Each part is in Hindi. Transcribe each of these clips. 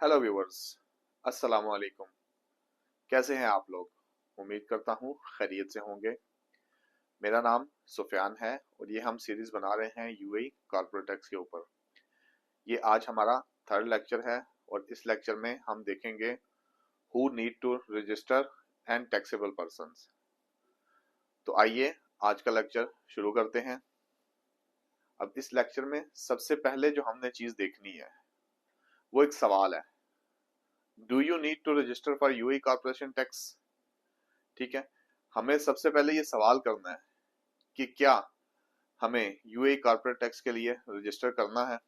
हेलो व्यूवर्स, अस्सलाम वालेकुम। कैसे हैं आप लोग? उम्मीद करता हूँ खैरियत से होंगे। मेरा नाम सुफियान है और ये हम सीरीज बना रहे हैं यूएई कॉर्पोरेट टैक्स के ऊपर। ये आज हमारा थर्ड लेक्चर है और इस लेक्चर में हम देखेंगे who need to register and taxable persons. तो आइए आज का लेक्चर शुरू करते हैं। अब इस लेक्चर में सबसे पहले जो हमने चीज देखनी है वो एक सवाल है, do you need to register for UAE corporation tax? ठीक है, हमें सबसे पहले ये सवाल करना है कि क्या हमें यूएई कॉर्पोरेट टैक्स के लिए रजिस्टर करना है।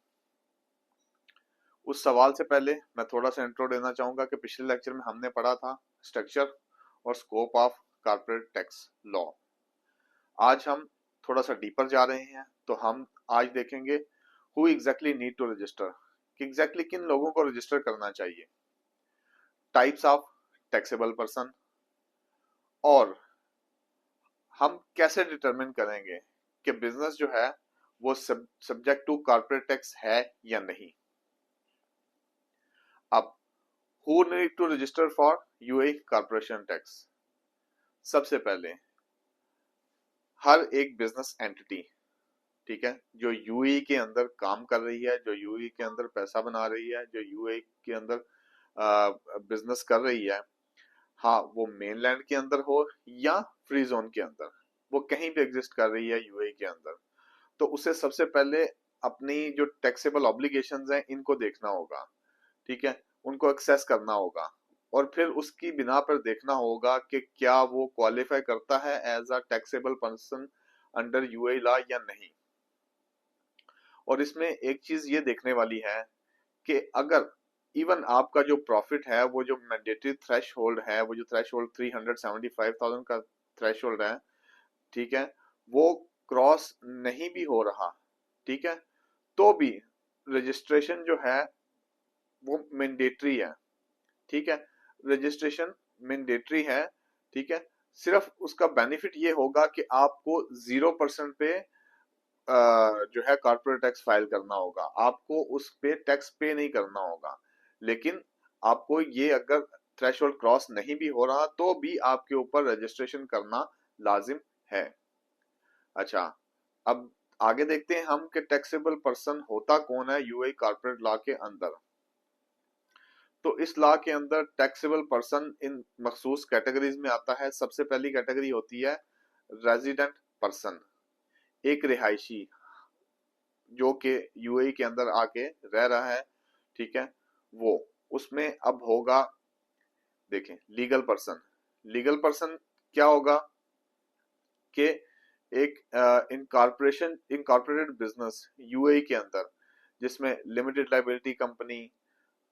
उस सवाल से पहले मैं थोड़ा सा इंट्रो देना चाहूंगा कि पिछले लेक्चर में हमने पढ़ा था स्ट्रक्चर और scope of corporate tax law. आज हम थोड़ा सा डीपर जा रहे हैं, तो हम आज देखेंगे who exactly need to register, कि एग्जैक्टली किन लोगों को रजिस्टर करना चाहिए, टाइप्स ऑफ टैक्सेबल पर्सन, और हम कैसे डिटरमिन करेंगे कि बिजनेस जो है वो सब्जेक्ट टू कॉर्पोरेट टैक्स है या नहीं। अब who need to register for UAE corporation tax? सबसे पहले हर एक बिजनेस एंटिटी, ठीक है, जो यूएई के अंदर काम कर रही है, जो यूएई के अंदर पैसा बना रही है, जो यूएई के अंदर बिजनेस कर रही है, हाँ वो मेनलैंड के अंदर हो या फ्री जोन के अंदर, वो कहीं भी एग्जिस्ट कर रही है यूएई के अंदर, तो उसे सबसे पहले अपनी जो टैक्सेबल ऑब्लिगेशंस हैं इनको देखना होगा। ठीक है, उनको एक्सेस करना होगा और फिर उसकी बिना पर देखना होगा कि क्या वो क्वालिफाई करता है as a taxable person under UAE law या नहीं। और इसमें एक चीज ये देखने वाली है कि अगर इवन आपका जो प्रॉफिट है, वो जो मैंडेटरी थ्रेश होल्ड है, वो जो थ्रेश होल्ड 375,000 का थ्रेश होल्ड है, ठीक है, वो क्रॉस नहीं भी हो रहा, ठीक है, तो भी रजिस्ट्रेशन जो है वो मैंडेटरी है। ठीक है, रजिस्ट्रेशन मैंडेटरी है। ठीक है, सिर्फ उसका बेनिफिट ये होगा कि आपको 0% पे जो है कॉर्पोरेट टैक्स फाइल करना होगा, आपको उस पे टैक्स पे नहीं करना होगा। लेकिन आपको ये अगर थ्रेशोल्ड क्रॉस नहीं भी हो रहा तो भी आपके ऊपर रजिस्ट्रेशन करना लाजिम है। अच्छा, अब आगे देखते हैं हम कि टैक्सेबल पर्सन होता कौन है यूएई कॉर्पोरेट लॉ के अंदर। तो इस लॉ के अंदर टैक्सेबल पर्सन इन मखसूस कैटेगरीज में आता है। सबसे पहली कैटेगरी होती है रेजिडेंट पर्सन, एक रिहायशी जो कि यूएई के अंदर आके रह रहा है, ठीक है, वो उसमें अब होगा, देखें, लीगल पर्सन। लीगल पर्सन क्या होगा कि एक इनकॉर्पोरेशन इनकॉर्पोरेटेड बिजनेस यूएई के अंदर जिसमें limited liability company,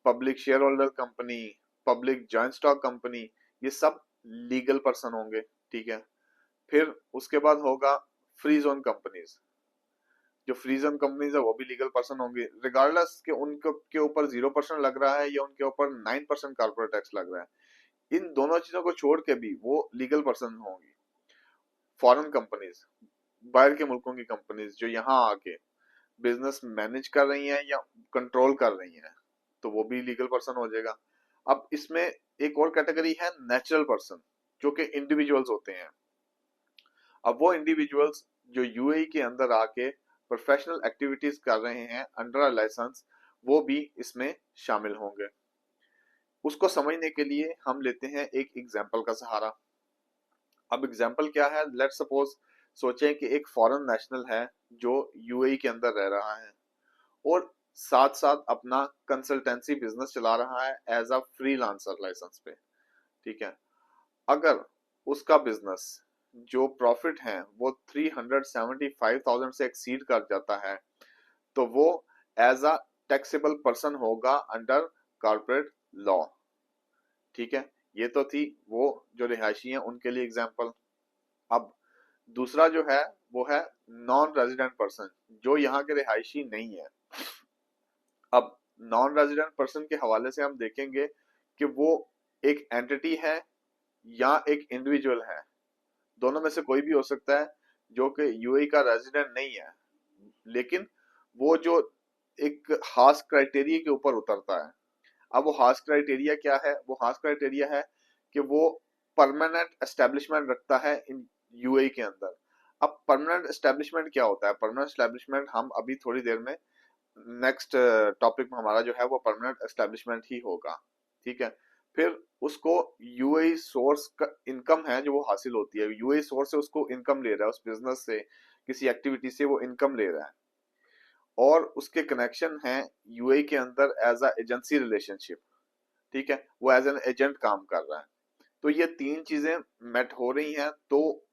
public share holder company, public joint stock company, ये सब लीगल पर्सन होंगे। ठीक है, फिर उसके बाद होगा फ्री जोन कंपनीज। जो फ्री जोन कंपनीज है वो भी लीगल पर्सन होंगे, रिगार्डलेस के उनके के ऊपर 0% लग रहा है या उनके ऊपर 9% कॉर्पोरेट टैक्स लग रहा है, इन दोनों चीजों को छोड़ के भी वो लीगल पर्सन होंगी। फॉरेन कंपनीज, बाहर के मुल्कों की कंपनीज जो यहाँ आके बिजनेस मैनेज कर रही हैं या कंट्रोल कर रही हैं, तो वो भी लीगल पर्सन हो जाएगा। अब इसमें एक और कैटेगरी है नेचुरल पर्सन, जो कि इंडिविजुअल्स होते हैं। अब वो इंडिविजुअल्स जो यूएई के अंदर आके प्रोफेशनल एक्टिविटीज कर रहे हैं अंडर लाइसेंस, वो भी इसमें शामिल होंगे। उसको समझने के लिए हम लेते हैं एक एग्जाम्पल का सहारा। अब एग्जाम्पल क्या है, लेट सपोज सोचें कि एक फॉरेन नेशनल है जो यूएई के अंदर रह रहा है और साथ साथ अपना कंसल्टेंसी बिजनेस चला रहा है एज अ फ्रीलांसर लाइसेंस पे। ठीक है, अगर उसका बिजनेस जो प्रॉफिट है वो 375,000 से एक्सीड कर जाता है, तो वो एज अ टैक्सेबल पर्सन होगा अंडर कॉर्पोरेट लॉ। ठीक है, ये तो थी वो जो रिहायशी हैं उनके लिए एग्जाम्पल। अब दूसरा जो है वो है नॉन रेजिडेंट पर्सन, जो यहाँ के रिहायशी नहीं है। अब नॉन रेजिडेंट पर्सन के हवाले से हम देखेंगे कि वो एक एंटिटी है या एक इंडिविजुअल है, दोनों में से कोई भी हो सकता है, जो कि यूएई का रेजिडेंट नहीं है, लेकिन वो जो एक खास क्राइटेरिया के ऊपर उतरता है। अब वो हार्श क्राइटेरिया क्या है? वो हार्श क्राइटेरिया है कि वो परमानेंट एस्टेब्लिशमेंट रखता है इन यूएई के अंदर। अब परमानेंट एस्टेब्लिशमेंट क्या होता है? परमानेंट एस्टेब्लिशमेंट हम अभी थोड़ी देर में नेक्स्ट टॉपिक में हमारा जो है वो परमानेंट एस्टेब्लिशमेंट ही होगा, ठीक है। फिर उसको यूएई सोर्स का इनकम है जो वो हासिल होती है, यूएई सोर्स से उसको इनकम ले रहा है, उस बिजनेस से किसी एक्टिविटी से वो इनकम ले रहा है, और उसके कनेक्शन है यूएई के अंदर एज अ एजेंसी रिलेशनशिप, ठीक है, वो एज एन एजेंट काम कर रहा है। तो ये तीन चीजें मेट हो रही हैं तो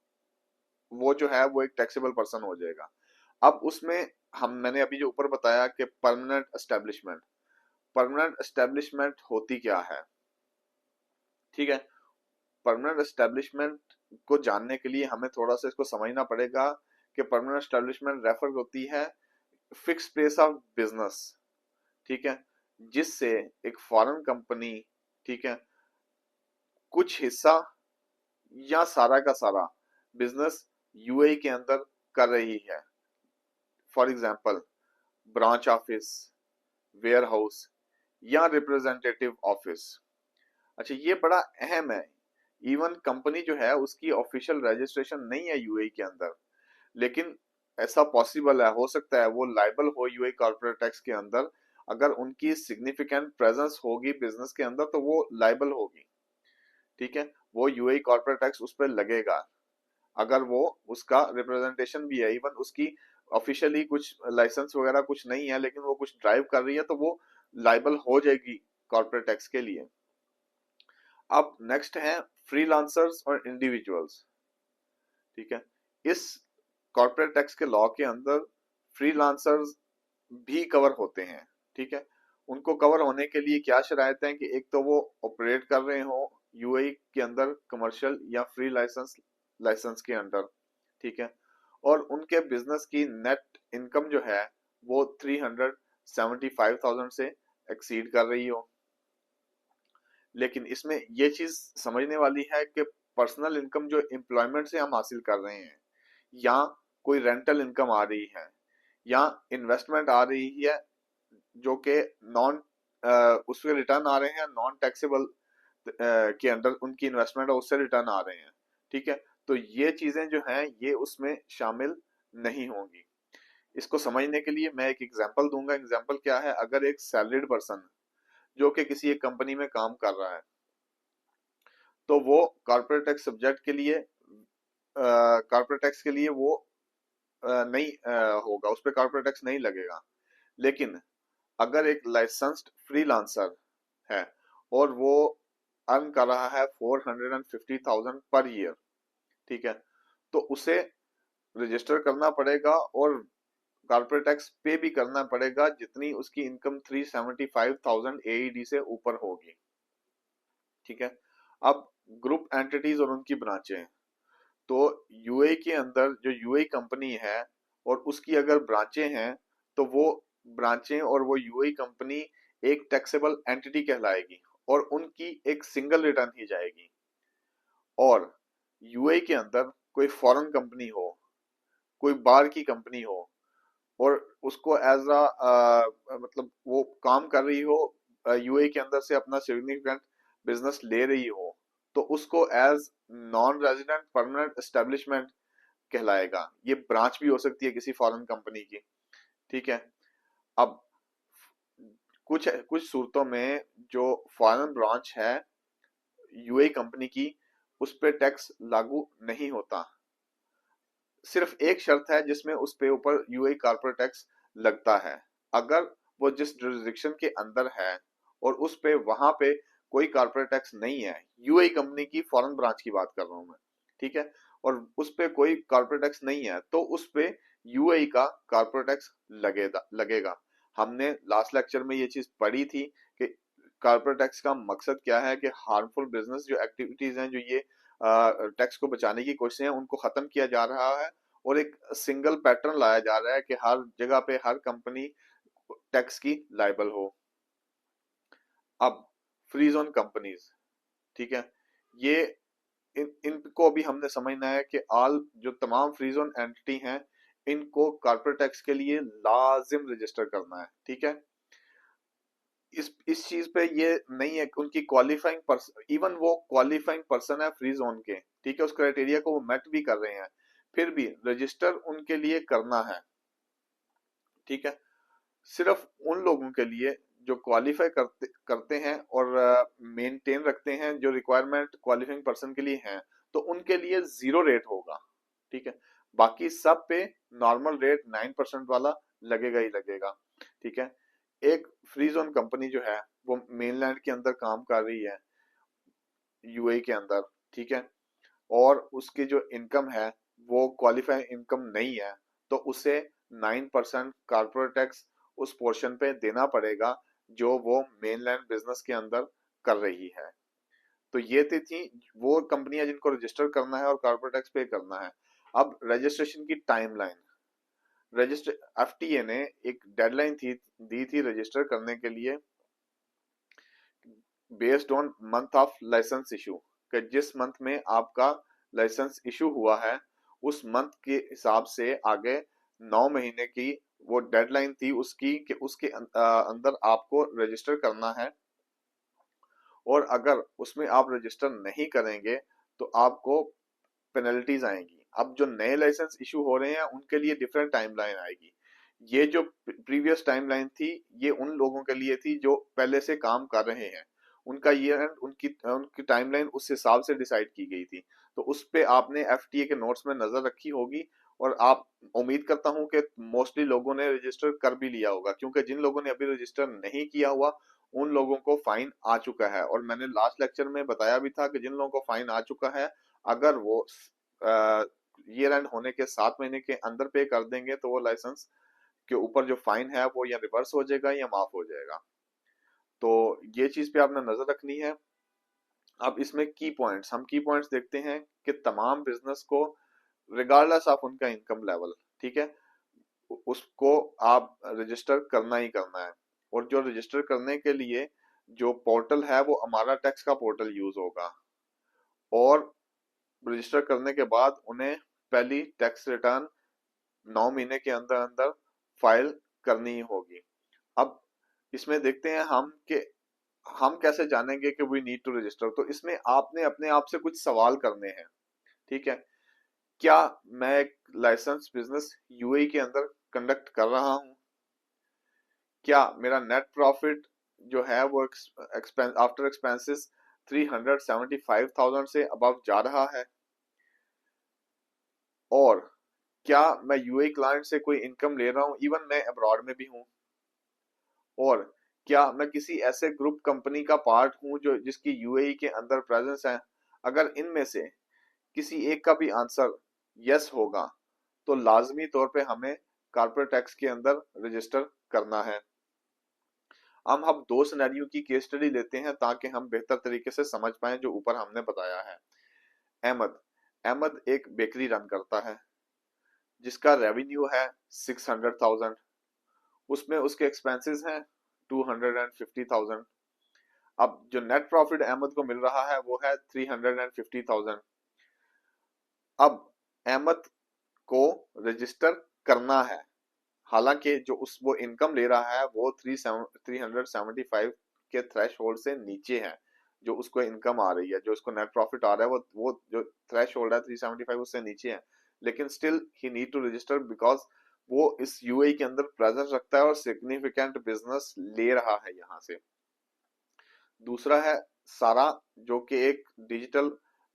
वो जो है वो एक टैक्सेबल पर्सन हो जाएगा। अब उसमें मैंने अभी जो ऊपर बताया कि परमानेंट एस्टेब्लिशमेंट होती क्या है, ठीक है। परमानेंट एस्टेब्लिशमेंट को जानने के लिए हमें थोड़ा सा इसको समझना पड़ेगा कि परमानेंट एस्टेब्लिशमेंट रेफर होती है फिक्स प्लेस ऑफ बिजनेस, ठीक है, जिससे एक फॉरेन कंपनी, ठीक है, कुछ हिस्सा या सारा का सारा बिजनेस यूएई के अंदर कर रही है। For example branch office, warehouse or representative office. अच्छा, ये बड़ा अहम है। इवन कंपनी जो है उसकी ऑफिशियल रजिस्ट्रेशन नहीं है यूएई के अंदर, लेकिन ऐसा पॉसिबल है, हो सकता है वो लाइबल हो यूएई कॉर्पोरेट टैक्स के अंदर। अगर उनकी सिग्निफिकेंट प्रेजेंस होगी बिजनेस के अंदर तो वो लाइबल होगी, ठीक है, वो यूएई कॉर्पोरेट टैक्स उस पर लगेगा। अगर वो उसका रिप्रेजेंटेशन भी है, इवन उसकी ऑफिशियली कुछ लाइसेंस वगैरह कुछ नहीं है, लेकिन वो कुछ ड्राइव कर रही है तो वो लाइबल हो जाएगी कॉर्पोरेट टैक्स के लिए। अब नेक्स्ट है फ्रीलांसर्स और इंडिविजुअल्स, ठीक है। इस कॉर्पोरेट टैक्स के लॉ के अंदर फ्रीलांसर्स भी कवर होते हैं, ठीक है। उनको कवर होने के लिए क्या शरायत है कि एक तो वो ऑपरेट कर रहे हो यूएई के अंदर कमर्शियल या फ्री लाइसेंस के अंडर, ठीक है, और उनके बिजनेस की नेट इनकम जो है वो 375,000 से एक्सीड कर रही हो। लेकिन इसमें ये चीज समझने वाली है कि पर्सनल इनकम जो एम्प्लॉयमेंट से हम हासिल कर रहे हैं, या कोई रेंटल इनकम आ रही है, या इन्वेस्टमेंट आ रही है जो कि नॉन उसके रिटर्न आ रहे हैं नॉन टैक्सेबल के अंडर, उनकी इन्वेस्टमेंट है उससे रिटर्न आ रहे हैं, ठीक है, तो ये चीजें जो हैं ये उसमें शामिल नहीं होंगी। इसको समझने के लिए मैं एक एग्जांपल दूंगा। एग्जांपल क्या है? अगर एक सैलरीड पर्सन जो कि किसी एक कंपनी में काम कर रहा है, तो वो कॉर्पोरेट टैक्स सब्जेक्ट के लिए कॉर्पोरेट टैक्स के लिए वो नहीं होगा, उस पर कॉर्पोरेट टैक्स नहीं लगेगा। लेकिन अगर एक लाइसेंस्ड फ्रीलांसर है और वो अर्न कर रहा है 450,000 पर ईयर, ठीक है, तो उसे रजिस्टर करना पड़ेगा और कॉर्पोरेट टैक्स पे भी करना पड़ेगा जितनी उसकी इनकम 375,000 एईडी से ऊपर होगी, ठीक है। अब ग्रुप एंटिटीज और उनकी ब्रांचें, तो यूएई के अंदर जो यूएई कंपनी है और उसकी अगर ब्रांचें हैं तो वो ब्रांचें और वो यूएई कंपनी एक टैक्सेबल एंटिटी कहलाएगी और उनकी एक सिंगल रिटर्न ही जाएगी। और यूएई के अंदर कोई फॉरेन कंपनी हो, कोई बाहर की कंपनी हो, और उसको एज अ मतलब वो काम कर रही हो यूएई के अंदर से, अपना सिग्निफिकेंट बिजनेस ले रही हो, तो उसको as non resident permanent establishment कहलाएगा। ये ब्रांच भी हो सकती है किसी फॉरेन कंपनी की, ठीक है। अब कुछ कुछ सूरतों में जो फॉरेन ब्रांच है यूएई कंपनी की, उस पे टैक्स लागू नहीं होता। सिर्फ एक शर्त है जिसमें उस पे ऊपर यूएई कॉर्पोरेट टैक्स लगता है, अगर वो जिस जुरिस्डिक्शन के अंदर है और उस पे वहां पे कोई कॉर्पोरेट टैक्स नहीं है, यूएई कंपनी की फॉरेन ब्रांच की बात कर रहा हूं मैं, ठीक है, और उस पे कोई कॉर्पोरेट टैक्स नहीं है तो उस पे यूएई का कॉर्पोरेट टैक्स लगेगा। हमने लास्ट लेक्चर में ये चीज पढ़ी थी कि कॉर्पोरेट टैक्स का मकसद क्या है, कि हार्मफुल बिजनेस जो एक्टिविटीज हैं जो ये टैक्स को बचाने की कोशिश है उनको खत्म किया जा रहा है, और एक सिंगल पैटर्न लाया जा रहा है कि हर जगह पे हर कंपनी टैक्स की लायबल हो। अब फ्री जोन कंपनीज, ठीक है, ये इनको भी हमने समझना है कि ऑल जो तमाम फ्री जोन एंटिटी हैं इनको कॉर्पोरेट टैक्स के लिए लाजिम रजिस्टर करना है, ठीक है। इस चीज पे ये नहीं है कि उनकी क्वालिफाइंग पर्सन, इवन वो क्वालिफाइंग पर्सन है फ्री जोन के, ठीक है, उस क्राइटेरिया को वो मेट भी कर रहे हैं, फिर भी रजिस्टर उनके लिए करना है, ठीक है। सिर्फ उन लोगों के लिए जो क्वालिफाई करते करते हैं और मेंटेन रखते हैं जो रिक्वायरमेंट क्वालिफाइंग पर्सन के लिए हैं, तो उनके लिए 0 रेट होगा, ठीक है। बाकी सब पे नॉर्मल रेट 9% वाला लगेगा ही लगेगा, ठीक है। एक फ्री जोन कंपनी जो है वो मेनलैंड के अंदर काम कर रही है, यूएई के अंदर, ठीक है, और उसकी जो इनकम है वो क्वालिफाइंग इनकम नहीं है, तो उसे 9% कारपोरेट टैक्स उस पोर्शन पे देना पड़ेगा जो वो मेनलैंड बिजनेस के अंदर कर रही है। तो ये थी वो कंपनियां जिनको रजिस्टर करना है और कारपोरेट टैक्स पे करना है। अब रजिस्ट्रेशन की टाइमलाइन, रजिस्टर एफटीए ने एक डेडलाइन दी थी रजिस्टर करने के लिए based on month of licence issue, कि जिस मंथ में आपका लाइसेंस इशू हुआ है उस मंथ के हिसाब से आगे 9 महीने की वो डेडलाइन थी उसकी, कि उसके अंदर आपको रजिस्टर करना है, और अगर उसमें आप रजिस्टर नहीं करेंगे तो आपको पेनल्टीज आएंगी। अब जो नए लाइसेंस इशू हो रहे हैं उनके लिए डिफरेंट टाइमलाइन आएगी। ये जो प्रीवियस टाइमलाइन थी ये उन लोगों के लिए थी जो पहले से काम कर रहे हैं, उनका ईयर एंड उनकी उनकी टाइमलाइन उस हिसाब से डिसाइड की गई थी। तो उस पे आपने एफटीए के नोट्स में नजर रखी होगी, और आप उम्मीद करता हूं कि मोस्टली लोगों ने रजिस्टर कर भी लिया होगा, क्योंकि जिन लोगों ने अभी रजिस्टर नहीं किया हुआ उन लोगों को फाइन आ चुका है, और मैंने लास्ट लेक्चर में बताया भी था कि जिन लोगों को फाइन आ चुका है अगर वो ईयर एंड होने के 7 महीने के अंदर पे कर देंगे तो वो लाइसेंस के ऊपर जो फाइन है वो या रिवर्स हो जाएगा या माफ हो जाएगा। तो ये चीज पे आपने नजर रखनी है। अब इसमें की पॉइंट्स, हम की पॉइंट्स देखते हैं कि तमाम बिजनेस को रिगार्डलेस ऑफ उनका इनकम लेवल, ठीक है, उसको आप रजिस्टर करना ही करना है। और जो रजिस्टर करने के लिए जो पोर्टल है वो हमारा टैक्स का पोर्टल यूज होगा, और रजिस्टर करने के बाद उन्हें पहली टैक्स रिटर्न 9 महीने के अंदर अंदर फाइल करनी ही होगी। अब इसमें देखते हैं हम कि हम कैसे जानेंगे कि वी नीड टू रजिस्टर। तो इसमें आपने अपने आप से कुछ सवाल करने हैं, ठीक है। क्या मैं एक लाइसेंस बिजनेस यूएई के अंदर कंडक्ट कर रहा हूं? क्या मेरा नेट प्रॉफिट जो है वो आफ्टर एक्सपेंसेस 375,000 से अबव जा रहा है? और क्या मैं यूएई क्लाइंट से कोई इनकम ले रहा हूँ इवन मैं अब्रॉड में भी हूँ? और क्या मैं किसी ऐसे ग्रुप कंपनी का पार्ट हूँ जो जिसकी यूएई के अंदर प्रेजेंस है? अगर इनमें से किसी एक का भी आंसर यस होगा तो लाजमी तौर पे हमें कारपोरेट टैक्स के अंदर रजिस्टर करना है। हम 2 सिनेरियो की केस स्टडी लेते हैं ताकि हम बेहतर तरीके से समझ पाएं जो ऊपर हमने बताया है। अहमद अहमद एक बेकरी रन करता है जिसका रेवेन्यू है 600,000, उसमें उसके एक्सपेंसेस हैं 250,000। अब जो नेट प्रॉफिट अहमद को मिल रहा है वो है 350,000। अब अहमद को रजिस्टर करना है, हालांकि जो उस वो इनकम ले रहा है वो 375 के थ्रेश होल्ड से नीचे है। जो उसको इनकम आ रही है, जो उसको नेट प्रॉफिट आ रहा है वो जो थ्रेश होल्ड है 375 उससे नीचे है, लेकिन still he need to register because वो इस यूएई के अंदर प्रेजेंस रखता है और सिग्निफिकेंट बिजनेस ले रहा है यहाँ से। दूसरा है सारा, जो कि एक डिजिटल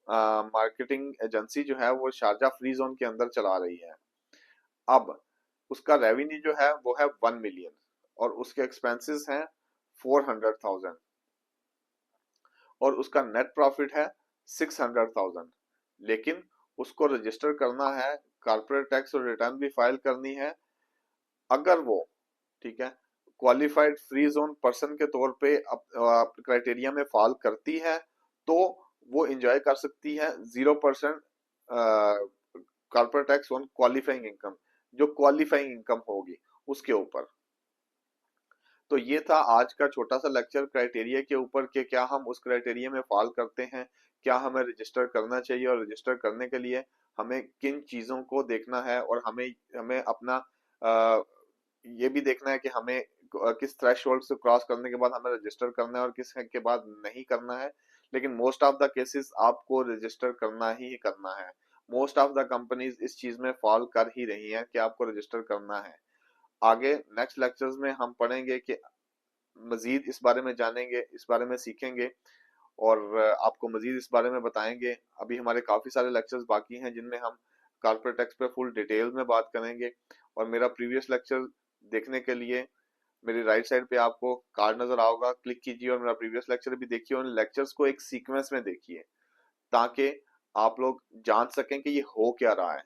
मार्केटिंग एजेंसी जो है वो शारजा फ्री जोन के अंदर चला रही है। अब उसका रेवेन्यू जो है वो है 1 मिलियन और उसके एक्सपेंसेस हैं 400,000, और उसका नेट प्रॉफिट है 600,000। लेकिन उसको रजिस्टर करना है, कारपोरेट टैक्स और रिटर्न भी फाइल करनी है। अगर वो, ठीक है, क्वालिफाइड फ्री जोन पर्सन के तौर पे क्राइटेरिया में फॉल करती है तो वो एंजॉय कर सकती है 0% corporate tax on qualifying income, जो क्वालिफाइंग इनकम होगी उसके ऊपर। तो ये था आज का छोटा सा लेक्चर क्राइटेरिया के ऊपर कि क्या हम उस क्राइटेरिया में फॉल करते हैं, क्या हमें रजिस्टर करना चाहिए, और रजिस्टर करने के लिए हमें किन चीजों को देखना है, और हमें हमें अपना ये भी देखना है कि हमें किस थ्रेशोल्ड से क्रॉस करने के बाद हमें रजिस्टर करना है और किस के बाद नहीं करना है, लेकिन मोस्ट ऑफ द केसेस आपको रजिस्टर करना ही करना है। मोस्ट ऑफ द कंपनीज इस चीज में फॉल कर ही रही हैं कि आपको रजिस्टर करना है। आगे नेक्स्ट लेक्चर्स में हम पढ़ेंगे कि मजीद इस बारे में जानेंगे, इस बारे में सीखेंगे और आपको मजीद इस बारे में बताएंगे। अभी हमारे काफी सारे लेक्चर्स बाकी हैं जिनमें हम कॉर्पोरेट टैक्स पे फुल डिटेल में बात करेंगे। और मेरा प्रीवियस लेक्चर देखने के लिए मेरी राइट साइड पे आपको कार्ड नजर आओगा, क्लिक कीजिए और मेरा प्रीवियस लेक्चर भी देखिए और लेक्चर्स को एक सीक्वेंस में देखिए ताकि आप लोग जान सकें कि ये हो क्या रहा है।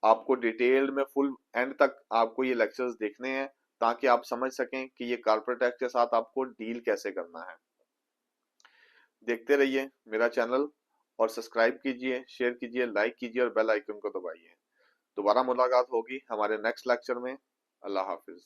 आपको डिटेल्ड में फुल एंड तक आपको ये लेक्चर्स देखने हैं ताकि आप समझ सकें कि ये कॉर्पोरेट टैक्स के साथ आपको डील कैसे करना है। देखते रहिए मेरा चैनल और सब्सक्राइब कीजिए, शेयर कीजिए, लाइक कीजिए और बेल आइकन को दबाइए। दोबारा मुलाकात होगी हमारे नेक्स्ट लेक्चर में। अल्लाह हाफिज।